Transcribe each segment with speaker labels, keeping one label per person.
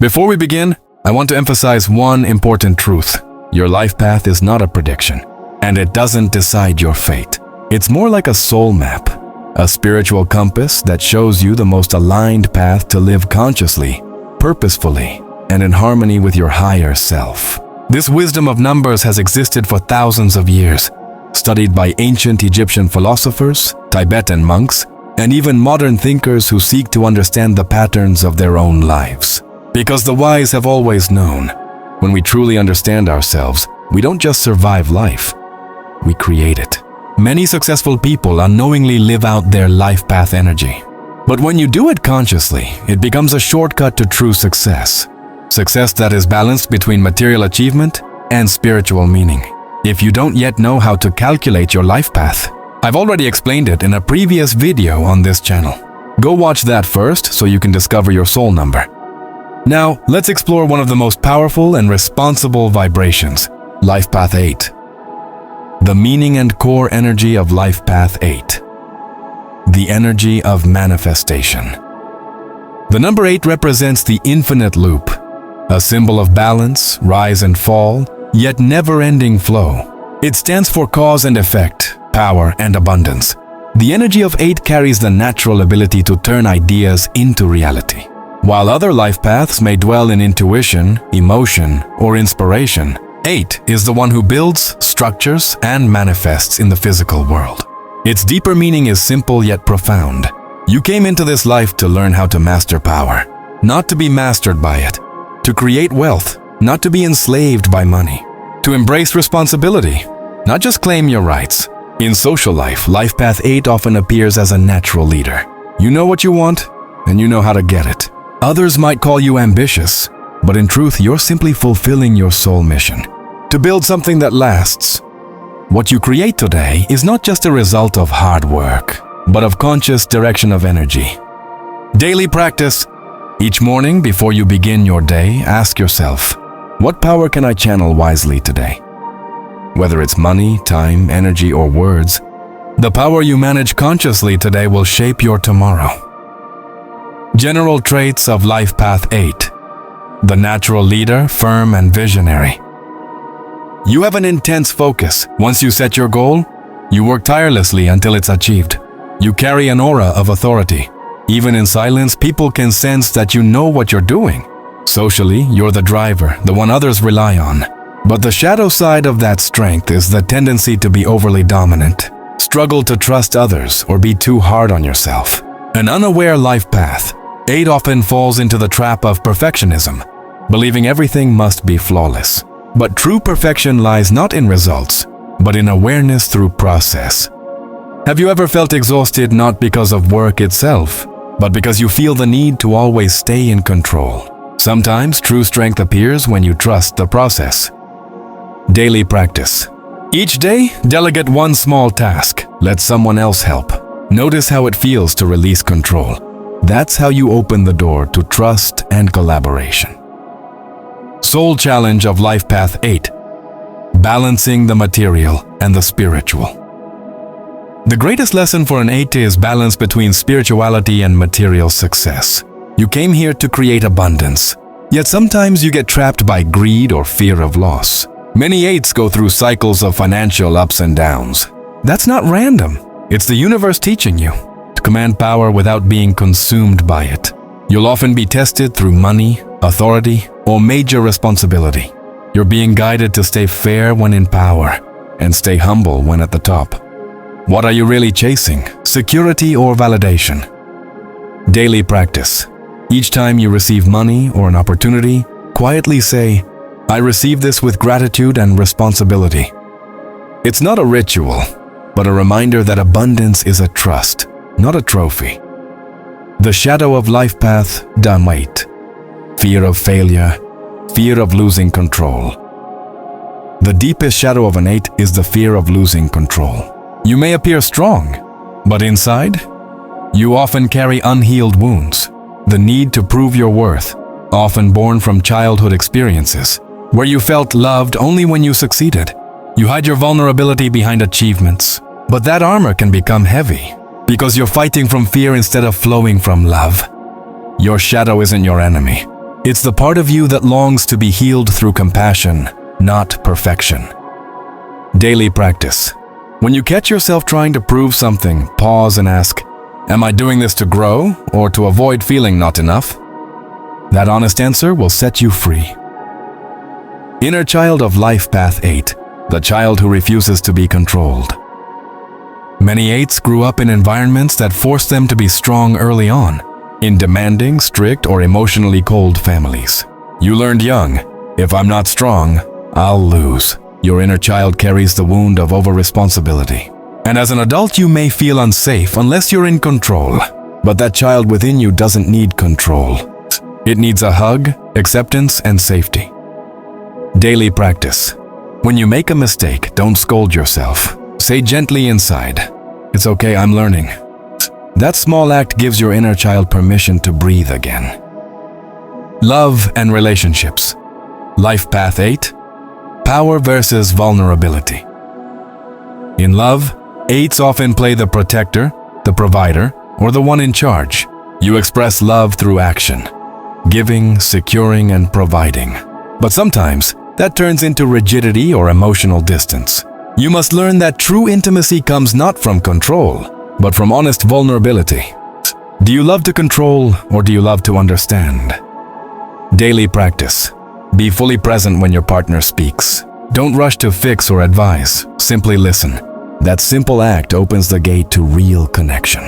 Speaker 1: Before we begin, I want to emphasize one important truth. Your life path is not a prediction, and it doesn't decide your fate. It's more like a soul map, a spiritual compass that shows you the most aligned path to live consciously, purposefully, and in harmony with your higher self. This wisdom of numbers has existed for thousands of years, studied by ancient Egyptian philosophers, Tibetan monks, and even modern thinkers who seek to understand the patterns of their own lives. Because the wise have always known, when we truly understand ourselves, we don't just survive life, we create it. Many successful people unknowingly live out their life path energy. But when you do it consciously, it becomes a shortcut to true success. Success that is balanced between material achievement and spiritual meaning. If you don't yet know how to calculate your life path, I've already explained it in a previous video on this channel. Go watch that first so you can discover your soul number. Now, let's explore one of the most powerful and responsible vibrations, Life Path 8. The meaning and core energy of Life Path 8. The energy of manifestation. The number 8 represents the infinite loop, a symbol of balance, rise and fall, yet never-ending flow. It stands for cause and effect, power and abundance. The energy of 8 carries the natural ability to turn ideas into reality. While other life paths may dwell in intuition, emotion, or inspiration, 8 is the one who builds, structures, and manifests in the physical world. Its deeper meaning is simple yet profound. You came into this life to learn how to master power, not to be mastered by it. To create wealth, not to be enslaved by money. To embrace responsibility, not just claim your rights. In social life, Life Path 8 often appears as a natural leader. You know what you want, and you know how to get it. Others might call you ambitious, but in truth, you're simply fulfilling your soul mission. To build something that lasts. What you create today is not just a result of hard work, but of conscious direction of energy. Daily practice. Each morning, before you begin your day, ask yourself, what power can I channel wisely today? Whether it's money, time, energy, or words, the power you manage consciously today will shape your tomorrow. General traits of Life Path 8. The natural leader, firm and visionary. You have an intense focus. Once you set your goal, you work tirelessly until it's achieved. You carry an aura of authority. Even in silence, people can sense that you know what you're doing. Socially, you're the driver, the one others rely on. But the shadow side of that strength is the tendency to be overly dominant, struggle to trust others, or be too hard on yourself. An unaware life path, 8 often falls into the trap of perfectionism, believing everything must be flawless. But true perfection lies not in results, but in awareness through process. Have you ever felt exhausted not because of work itself, but because you feel the need to always stay in control? Sometimes true strength appears when you trust the process. Daily practice. Each day, delegate one small task. Let someone else help. Notice how it feels to release control. That's how you open the door to trust and collaboration. Soul challenge of Life Path 8. Balancing the material and the spiritual. The greatest lesson for an 8 is balance between spirituality and material success. You came here to create abundance, yet sometimes you get trapped by greed or fear of loss. Many 8s go through cycles of financial ups and downs. That's not random. It's the universe teaching you to command power without being consumed by it. You'll often be tested through money, authority, or major responsibility. You're being guided to stay fair when in power and stay humble when at the top. What are you really chasing? Security or validation? Daily practice. Each time you receive money or an opportunity, quietly say, I receive this with gratitude and responsibility. It's not a ritual, but a reminder that abundance is a trust, not a trophy. The shadow of life path, Damait. Fear of failure, fear of losing control. The deepest shadow of an 8 is the fear of losing control. You may appear strong, but inside, you often carry unhealed wounds. The need to prove your worth, often born from childhood experiences, where you felt loved only when you succeeded. You hide your vulnerability behind achievements, but that armor can become heavy because you're fighting from fear instead of flowing from love. Your shadow isn't your enemy. It's the part of you that longs to be healed through compassion, not perfection. Daily practice. When you catch yourself trying to prove something, pause and ask, am I doing this to grow or to avoid feeling not enough? That honest answer will set you free. Inner child of Life Path 8, the child who refuses to be controlled. Many 8s grew up in environments that forced them to be strong early on, in demanding, strict, or emotionally cold families. You learned young, if I'm not strong, I'll lose. Your inner child carries the wound of over-responsibility. And as an adult, you may feel unsafe unless you're in control. But that child within you doesn't need control. It needs a hug, acceptance, and safety. Daily practice. When you make a mistake, don't scold yourself. Say gently inside, it's okay, I'm learning. That small act gives your inner child permission to breathe again. Love and relationships. Life Path 8. Power versus vulnerability. In love, 8s often play the protector, the provider, or the one in charge. You express love through action, giving, securing, and providing. But sometimes, that turns into rigidity or emotional distance. You must learn that true intimacy comes not from control, but from honest vulnerability. Do you love to control or do you love to understand? Daily practice. Be fully present when your partner speaks. Don't rush to fix or advise, simply listen. That simple act opens the gate to real connection.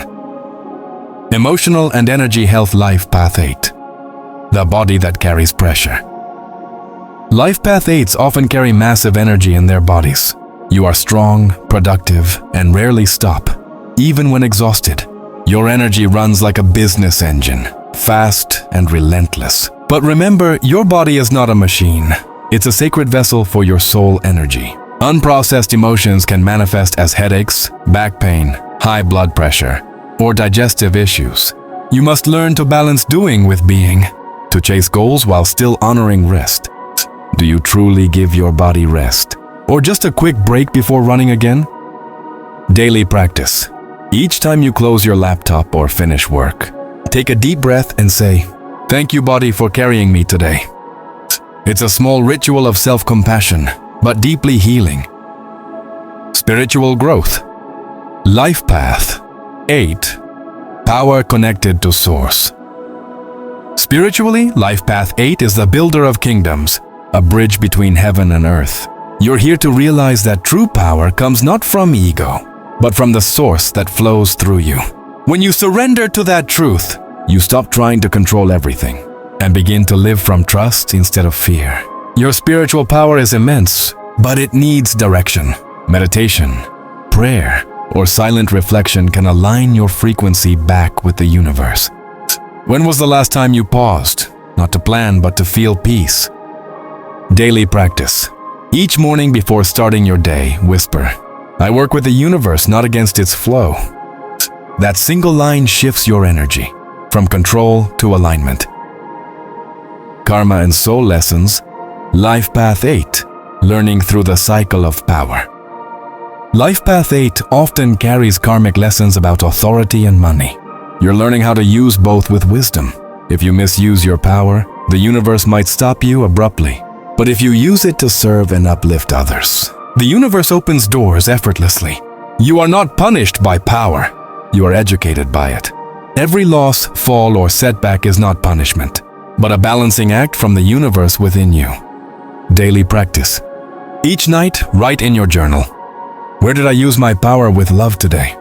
Speaker 1: Emotional and Energy Health Life Path 8. The body that carries pressure. Life Path 8s often carry massive energy in their bodies. You are strong, productive, and rarely stop, even when exhausted. Your energy runs like a business engine, fast and relentless. But remember, your body is not a machine. It's a sacred vessel for your soul energy. Unprocessed emotions can manifest as headaches, back pain, high blood pressure, or digestive issues. You must learn to balance doing with being, to chase goals while still honoring rest. Do you truly give your body rest? Or just a quick break before running again? Daily practice. Each time you close your laptop or finish work, take a deep breath and say, "Thank you, body, for carrying me today." It's a small ritual of self-compassion, but deeply healing. Spiritual growth. Life Path 8. Power connected to Source. Spiritually, Life Path 8 is the builder of kingdoms, a bridge between heaven and earth. You're here to realize that true power comes not from ego, but from the source that flows through you. When you surrender to that truth, you stop trying to control everything and begin to live from trust instead of fear. Your spiritual power is immense, but it needs direction. Meditation, prayer, or silent reflection can align your frequency back with the universe. When was the last time you paused, not to plan but to feel peace? Daily practice. Each morning before starting your day, whisper, "I work with the universe, not against its flow." That single line shifts your energy from control to alignment. Karma and Soul Lessons. Life Path 8. Learning through the cycle of power. Life Path 8 often carries karmic lessons about authority and money. You're learning how to use both with wisdom. If you misuse your power, the universe might stop you abruptly. But if you use it to serve and uplift others, the universe opens doors effortlessly. You are not punished by power. You are educated by it. Every loss, fall, or setback is not punishment, but a balancing act from the universe within you. Daily practice. Each night, write in your journal, "Where did I use my power with love today?"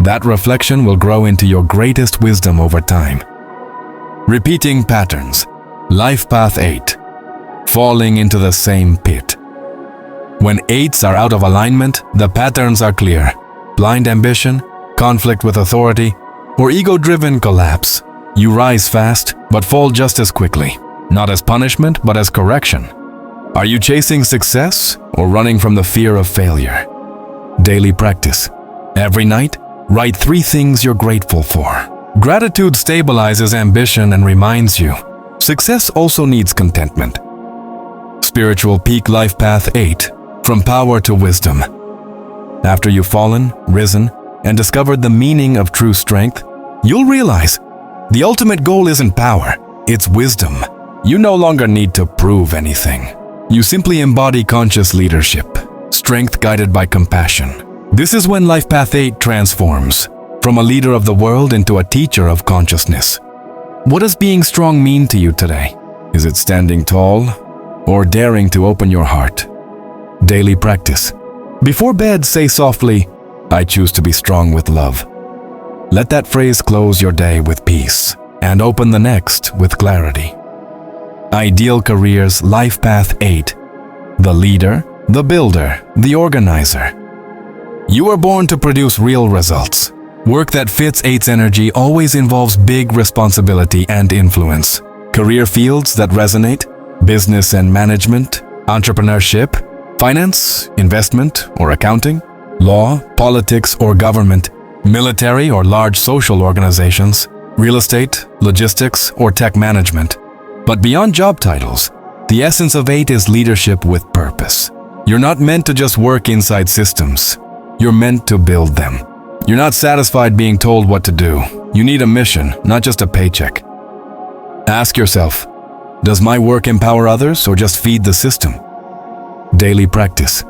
Speaker 1: That reflection will grow into your greatest wisdom over time. Repeating patterns. Life Path 8. Falling into the same pit. When 8s are out of alignment, the patterns are clear. Blind ambition, conflict with authority, or ego-driven collapse. You rise fast, but fall just as quickly. Not as punishment, but as correction. Are you chasing success or running from the fear of failure? Daily practice. Every night, write 3 things you're grateful for. Gratitude stabilizes ambition and reminds you, success also needs contentment. Spiritual Peak Life Path 8. From Power to Wisdom. After you've fallen, risen, and discovered the meaning of true strength, you'll realize the ultimate goal isn't power, it's wisdom. You no longer need to prove anything. You simply embody conscious leadership, strength guided by compassion. This is when Life Path 8 transforms from a leader of the world into a teacher of consciousness. What does being strong mean to you today? Is it standing tall or daring to open your heart? Daily practice. Before bed, say softly, "I choose to be strong with love." Let that phrase close your day with peace and open the next with clarity. Ideal Careers Life Path 8. The leader, the builder, the organizer. You are born to produce real results. Work that fits 8's energy always involves big responsibility and influence. Career fields that resonate, business and management, entrepreneurship, finance, investment or accounting, law, politics or government, military or large social organizations, real estate, logistics or tech management. But beyond job titles, the essence of 8 is leadership with purpose. You're not meant to just work inside systems. You're meant to build them. You're not satisfied being told what to do. You need a mission, not just a paycheck. Ask yourself, does my work empower others or just feed the system? Daily practice.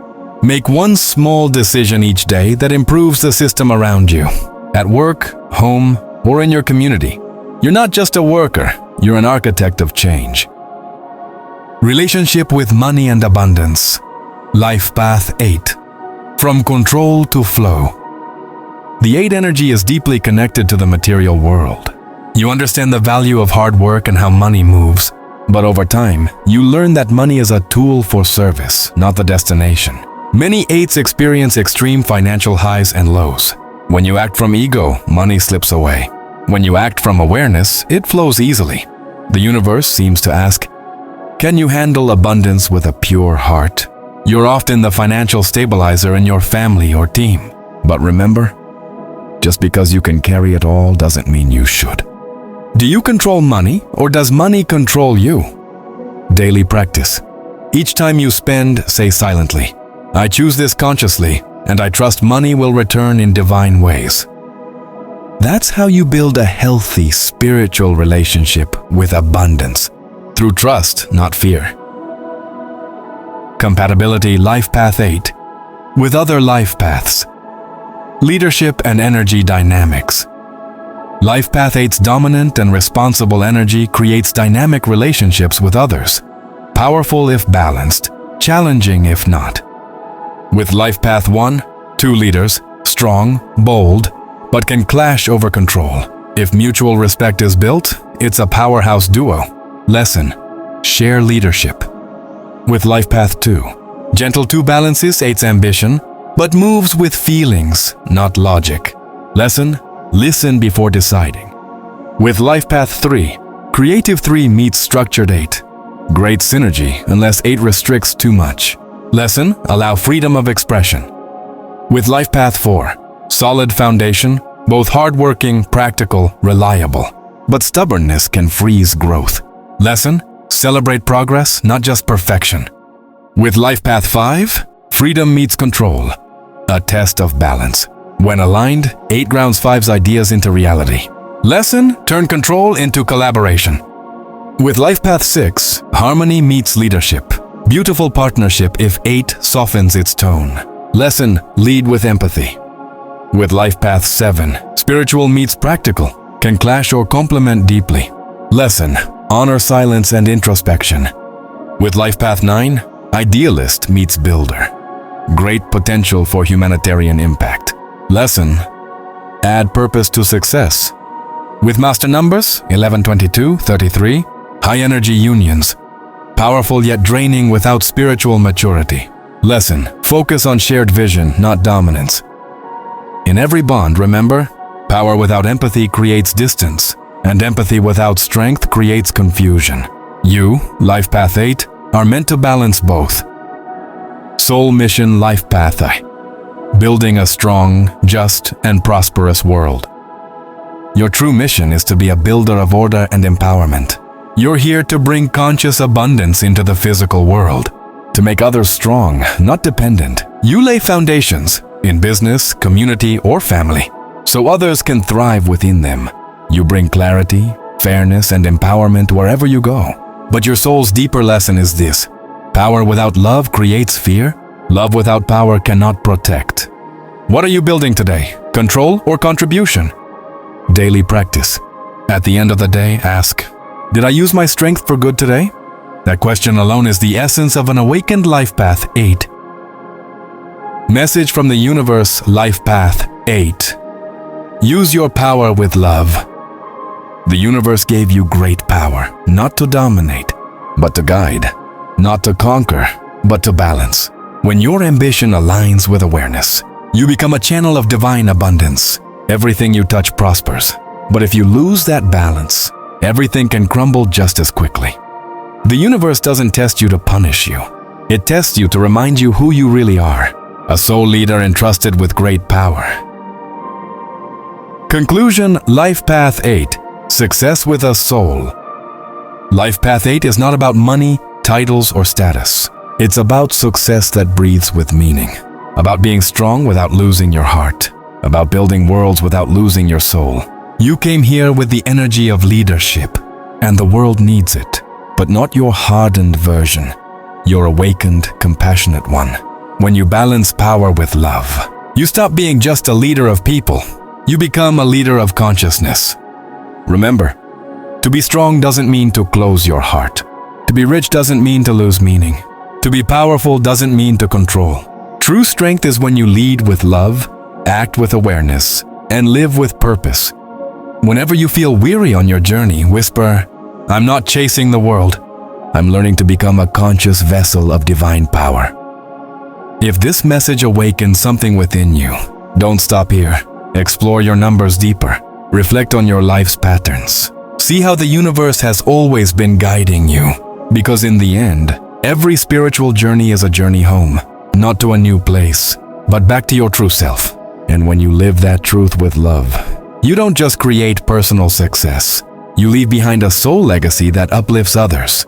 Speaker 1: Make one small decision each day that improves the system around you. At work, home, or in your community. You're not just a worker, you're an architect of change. Relationship with money and abundance. Life Path 8. From control to flow. The 8 energy is deeply connected to the material world. You understand the value of hard work and how money moves. But over time, you learn that money is a tool for service, not the destination. Many 8s experience extreme financial highs and lows. When you act from ego, money slips away. When you act from awareness, it flows easily. The universe seems to ask, can you handle abundance with a pure heart? You're often the financial stabilizer in your family or team. But remember, just because you can carry it all doesn't mean you should. Do you control money or does money control you? Daily practice. Each time you spend, say silently, I choose this consciously and I trust money will return in divine ways. That's how you build a healthy spiritual relationship with abundance, through trust, not fear. Compatibility Life Path 8 with other life paths. Leadership and energy dynamics. Life Path 8's dominant and responsible energy creates dynamic relationships with others. Powerful if balanced, challenging if not. With Life Path 1, 2 leaders, strong, bold, but can clash over control. If mutual respect is built, it's a powerhouse duo. Lesson: share leadership. With Life Path 2, gentle 2 balances 8's ambition, but moves with feelings, not logic. Lesson: listen before deciding. With Life Path 3, creative 3 meets structured 8. Great synergy unless 8 restricts too much. Lesson: allow freedom of expression. With Life Path 4, solid foundation, both hardworking, practical, reliable. But stubbornness can freeze growth. Lesson: celebrate progress, not just perfection. With Life Path 5, freedom meets control. A test of balance. When aligned, 8 grounds 5's ideas into reality. Lesson: turn control into collaboration. With Life Path 6, harmony meets leadership. Beautiful partnership if 8 softens its tone. Lesson: lead with empathy. With Life Path 7, spiritual meets practical, can clash or complement deeply. Lesson: honor silence and introspection. With Life Path 9, idealist meets builder. Great potential for humanitarian impact. Lesson: add purpose to success. With Master Numbers 11, 22, 33, high energy unions. Powerful yet draining without spiritual maturity. Lesson: focus on shared vision, not dominance. In every bond, remember, power without empathy creates distance, and empathy without strength creates confusion. You, Life Path 8, are meant to balance both. Soul Mission Life Path 8. Building a strong, just, and prosperous world. Your true mission is to be a builder of order and empowerment. You're here to bring conscious abundance into the physical world, to make others strong, not dependent. You lay foundations in business, community, or family, so others can thrive within them. You bring clarity, fairness, and empowerment wherever you go. But your soul's deeper lesson is this: power without love creates fear. Love without power cannot protect. What are you building today? Control or contribution? Daily practice. At the end of the day, ask, did I use my strength for good today? That question alone is the essence of an awakened Life Path 8. Message from the universe, Life Path 8. Use your power with love. The universe gave you great power, not to dominate, but to guide, not to conquer, but to balance. When your ambition aligns with awareness, you become a channel of divine abundance. Everything you touch prospers. But if you lose that balance, everything can crumble just as quickly. The universe doesn't test you to punish you. It tests you to remind you who you really are, a soul leader entrusted with great power. Conclusion, Life Path 8. Success with a soul. Life Path 8 is not about money, titles, or status. It's about success that breathes with meaning. About being strong without losing your heart. About building worlds without losing your soul. You came here with the energy of leadership, and the world needs it. But not your hardened version, your awakened, compassionate one. When you balance power with love, you stop being just a leader of people. You become a leader of consciousness. Remember, to be strong doesn't mean to close your heart. To be rich doesn't mean to lose meaning. To be powerful doesn't mean to control. True strength is when you lead with love, act with awareness, and live with purpose. Whenever you feel weary on your journey, whisper, I'm not chasing the world. I'm learning to become a conscious vessel of divine power. If this message awakens something within you, don't stop here. Explore your numbers deeper. Reflect on your life's patterns. See how the universe has always been guiding you. Because in the end, every spiritual journey is a journey home, not to a new place, but back to your true self. And when you live that truth with love, you don't just create personal success. You leave behind a soul legacy that uplifts others.